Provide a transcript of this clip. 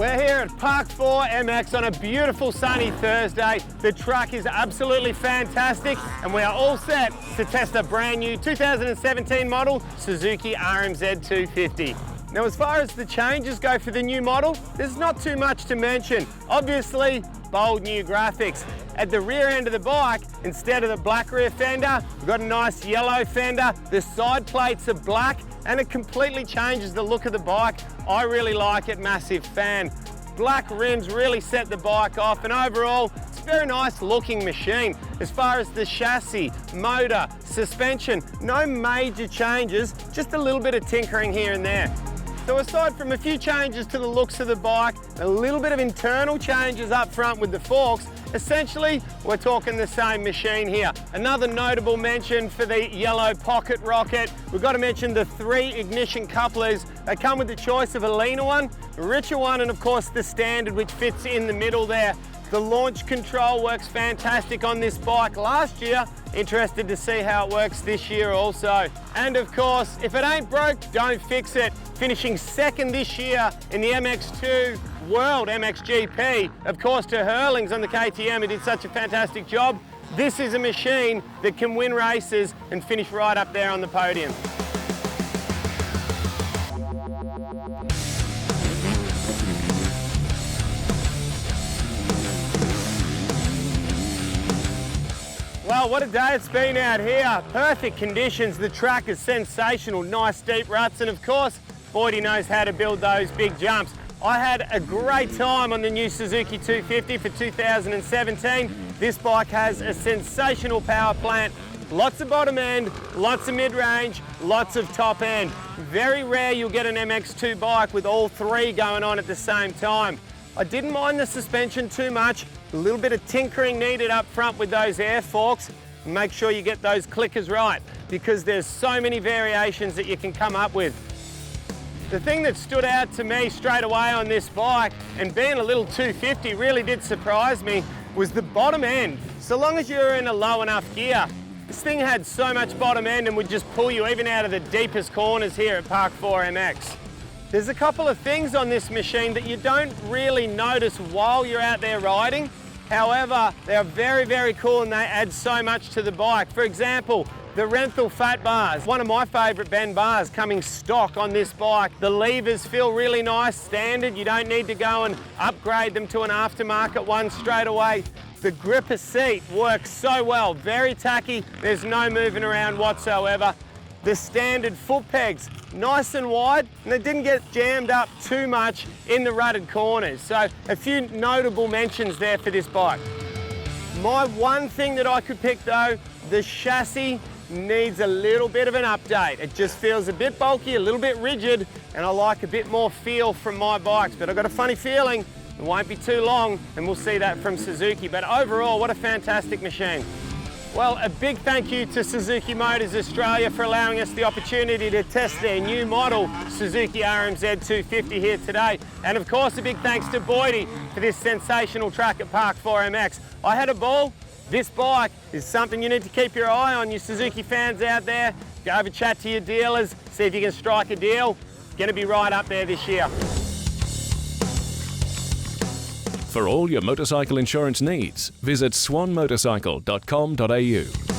We're here at Park 4 MX on a beautiful sunny Thursday. The truck is absolutely fantastic and we are all set to test a brand new 2017 model Suzuki RM-Z 250. Now, as far as the changes go for the new model, there's not too much to mention. Obviously, bold new graphics. At the rear end of the bike, instead of the black rear fender, we've got a nice yellow fender. The side plates are black and it completely changes the look of the bike. I really like it, massive fan. Black rims really set the bike off, and overall, it's a very nice looking machine. As far as the chassis, motor, suspension, no major changes, just a little bit of tinkering here and there. So aside from a few changes to the looks of the bike, a little bit of internal changes up front with the forks, essentially we're talking the same machine here. Another notable mention for the yellow pocket rocket, we've got to mention the 3 ignition couplers. They come with the choice of a leaner one, a richer one, and of course the standard, which fits in the middle there. The launch control works fantastic on this bike last year. Interested to see how it works this year also. And of course, if it ain't broke, don't fix it. Finishing second this year in the MX2 World MXGP, of course to Hurlings on the KTM, who did such a fantastic job. This is a machine that can win races and finish right up there on the podium. Well, what a day it's been out here. Perfect conditions, the track is sensational, nice deep ruts, and of course, Boydie knows how to build those big jumps. I had a great time on the new Suzuki 250 for 2017. This bike has a sensational power plant, lots of bottom end, lots of mid-range, lots of top end. Very rare you'll get an MX2 bike with all 3 going on at the same time. I didn't mind the suspension too much. A little bit of tinkering needed up front with those air forks. Make sure you get those clickers right, because there's so many variations that you can come up with. The thing that stood out to me straight away on this bike, and being a little 250 really did surprise me, was the bottom end. So long as you're in a low enough gear, this thing had so much bottom end and would just pull you even out of the deepest corners here at Park 4 MX. There's a couple of things on this machine that you don't really notice while you're out there riding. However, they're very, very cool and they add so much to the bike. For example, the Renthal fat bars, one of my favourite bend bars coming stock on this bike. The levers feel really nice, standard. You don't need to go and upgrade them to an aftermarket one straight away. The gripper seat works so well, very tacky. There's no moving around whatsoever. The standard foot pegs, nice and wide, and they didn't get jammed up too much in the rutted corners. So a few notable mentions there for this bike. My one thing that I could pick though, the chassis needs a little bit of an update. It just feels a bit bulky, a little bit rigid, and I like a bit more feel from my bikes, but I've got a funny feeling it won't be too long and we'll see that from Suzuki. But overall, what a fantastic machine. Well, a big thank you to Suzuki Motors Australia for allowing us the opportunity to test their new model Suzuki RM-Z 250 here today. And of course, a big thanks to Boydie for this sensational track at Park 4 MX. I had a ball. This bike is something you need to keep your eye on, you Suzuki fans out there. Go have a chat to your dealers, see if you can strike a deal. It's going to be right up there this year. For all your motorcycle insurance needs, visit swanmotorcycle.com.au.